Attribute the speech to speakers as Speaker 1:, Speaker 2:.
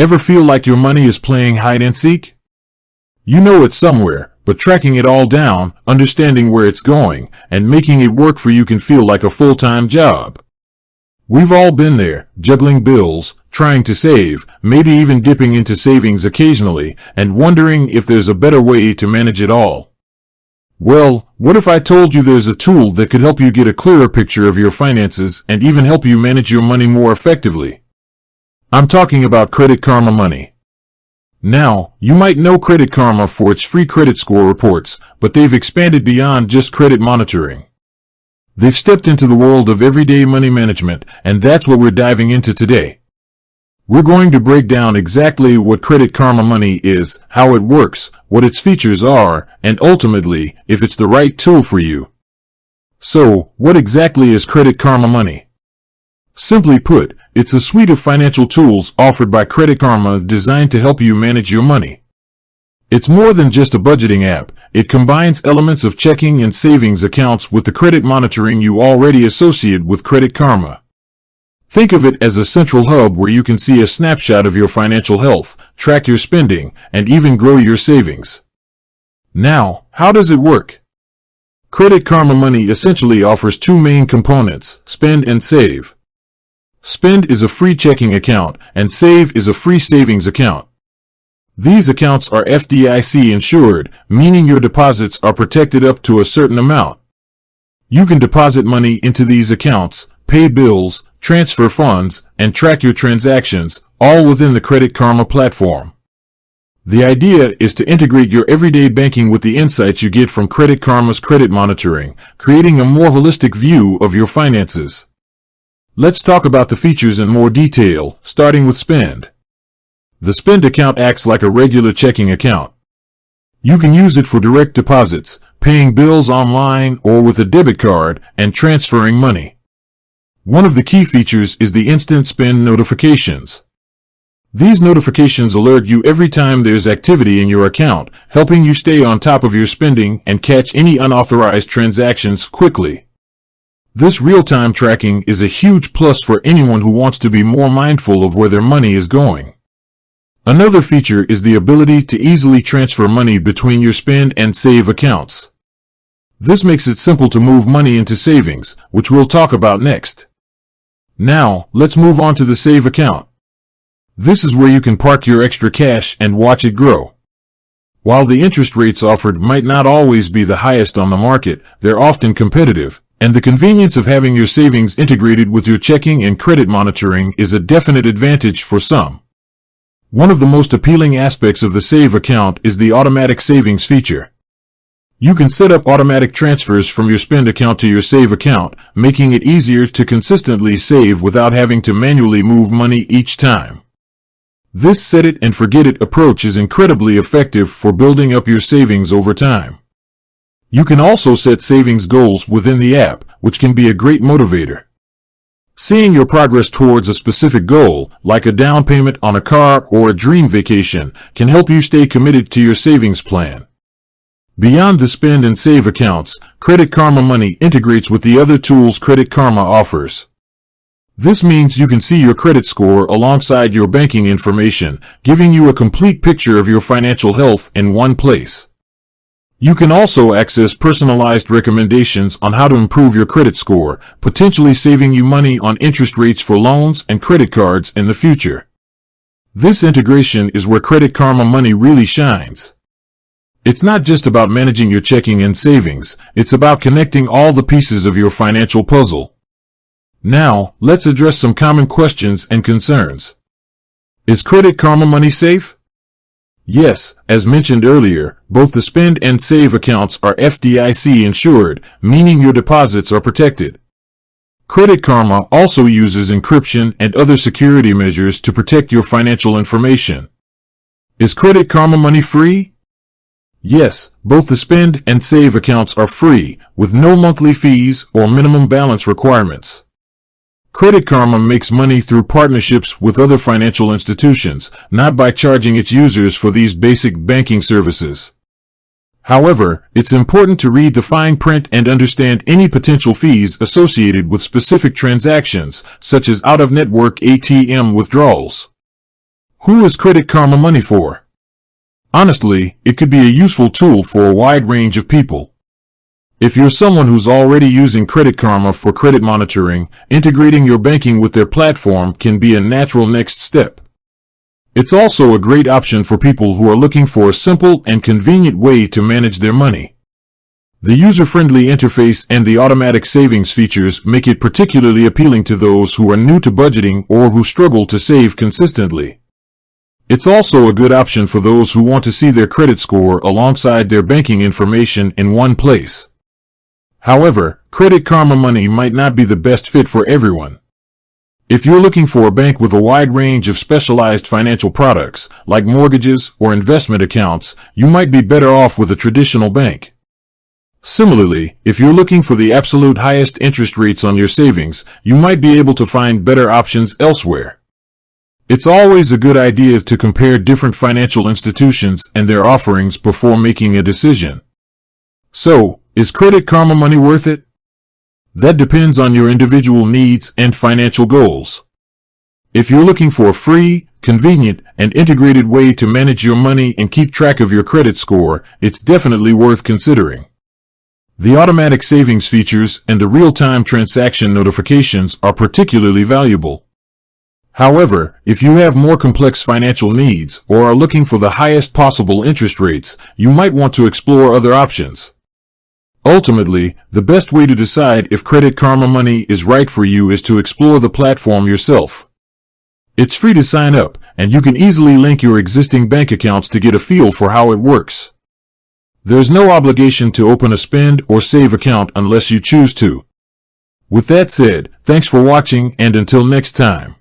Speaker 1: Ever feel like your money is playing hide and seek? You know it's somewhere, but tracking it all down, understanding where it's going, and making it work for you can feel like a full-time job. We've all been there, juggling bills, trying to save, maybe even dipping into savings occasionally, and wondering if there's a better way to manage it all. Well, what if I told you there's a tool that could help you get a clearer picture of your finances and even help you manage your money more effectively? I'm talking about Credit Karma Money. Now, you might know Credit Karma for its free credit score reports, but they've expanded beyond just credit monitoring. They've stepped into the world of everyday money management, and that's what we're diving into today. We're going to break down exactly what Credit Karma Money is, how it works, what its features are, and ultimately, if it's the right tool for you. So, what exactly is Credit Karma Money? Simply put, it's a suite of financial tools offered by Credit Karma designed to help you manage your money. It's more than just a budgeting app. It combines elements of checking and savings accounts with the credit monitoring you already associate with Credit Karma. Think of it as a central hub where you can see a snapshot of your financial health, track your spending, and even grow your savings. Now, how does it work? Credit Karma Money essentially offers two main components, Spend and Save. Spend is a free checking account, and Save is a free savings account. These accounts are FDIC insured, meaning your deposits are protected up to a certain amount. You can deposit money into these accounts, pay bills, transfer funds, and track your transactions, all within the Credit Karma platform. The idea is to integrate your everyday banking with the insights you get from Credit Karma's credit monitoring, creating a more holistic view of your finances. Let's talk about the features in more detail, starting with Spend. The Spend account acts like a regular checking account. You can use it for direct deposits, paying bills online or with a debit card, and transferring money. One of the key features is the instant spend notifications. These notifications alert you every time there's activity in your account, helping you stay on top of your spending and catch any unauthorized transactions quickly. This real-time tracking is a huge plus for anyone who wants to be more mindful of where their money is going. Another feature is the ability to easily transfer money between your Spend and Save accounts. This makes it simple to move money into savings, which we'll talk about next. Now, let's move on to the Save account. This is where you can park your extra cash and watch it grow. While the interest rates offered might not always be the highest on the market, they're often competitive, and the convenience of having your savings integrated with your checking and credit monitoring is a definite advantage for some. One of the most appealing aspects of the Save account is the automatic savings feature. You can set up automatic transfers from your Spend account to your Save account, making it easier to consistently save without having to manually move money each time. This set it and forget it approach is incredibly effective for building up your savings over time. You can also set savings goals within the app, which can be a great motivator. Seeing your progress towards a specific goal, like a down payment on a car or a dream vacation, can help you stay committed to your savings plan. Beyond the Spend and Save accounts, Credit Karma Money integrates with the other tools Credit Karma offers. This means you can see your credit score alongside your banking information, giving you a complete picture of your financial health in one place. You can also access personalized recommendations on how to improve your credit score, potentially saving you money on interest rates for loans and credit cards in the future. This integration is where Credit Karma Money really shines. It's not just about managing your checking and savings, it's about connecting all the pieces of your financial puzzle. Now, let's address some common questions and concerns. Is Credit Karma Money safe? Yes, as mentioned earlier, both the Spend and Save accounts are FDIC insured, meaning your deposits are protected. Credit Karma also uses encryption and other security measures to protect your financial information. Is Credit Karma Money free? Yes, both the Spend and Save accounts are free, with no monthly fees or minimum balance requirements. Credit Karma makes money through partnerships with other financial institutions, not by charging its users for these basic banking services. However, it's important to read the fine print and understand any potential fees associated with specific transactions, such as out-of-network ATM withdrawals. Who is Credit Karma Money for? Honestly, it could be a useful tool for a wide range of people. If you're someone who's already using Credit Karma for credit monitoring, integrating your banking with their platform can be a natural next step. It's also a great option for people who are looking for a simple and convenient way to manage their money. The user-friendly interface and the automatic savings features make it particularly appealing to those who are new to budgeting or who struggle to save consistently. It's also a good option for those who want to see their credit score alongside their banking information in one place. However, Credit Karma Money might not be the best fit for everyone. If you're looking for a bank with a wide range of specialized financial products, like mortgages or investment accounts, you might be better off with a traditional bank. Similarly, if you're looking for the absolute highest interest rates on your savings, you might be able to find better options elsewhere. It's always a good idea to compare different financial institutions and their offerings before making a decision. So, is Credit Karma Money worth it? That depends on your individual needs and financial goals. If you're looking for a free, convenient, and integrated way to manage your money and keep track of your credit score, it's definitely worth considering. The automatic savings features and the real-time transaction notifications are particularly valuable. However, if you have more complex financial needs or are looking for the highest possible interest rates, you might want to explore other options. Ultimately, the best way to decide if Credit Karma Money is right for you is to explore the platform yourself. It's free to sign up, and you can easily link your existing bank accounts to get a feel for how it works. There's no obligation to open a spend or save account unless you choose to. With that said, thanks for watching, and until next time.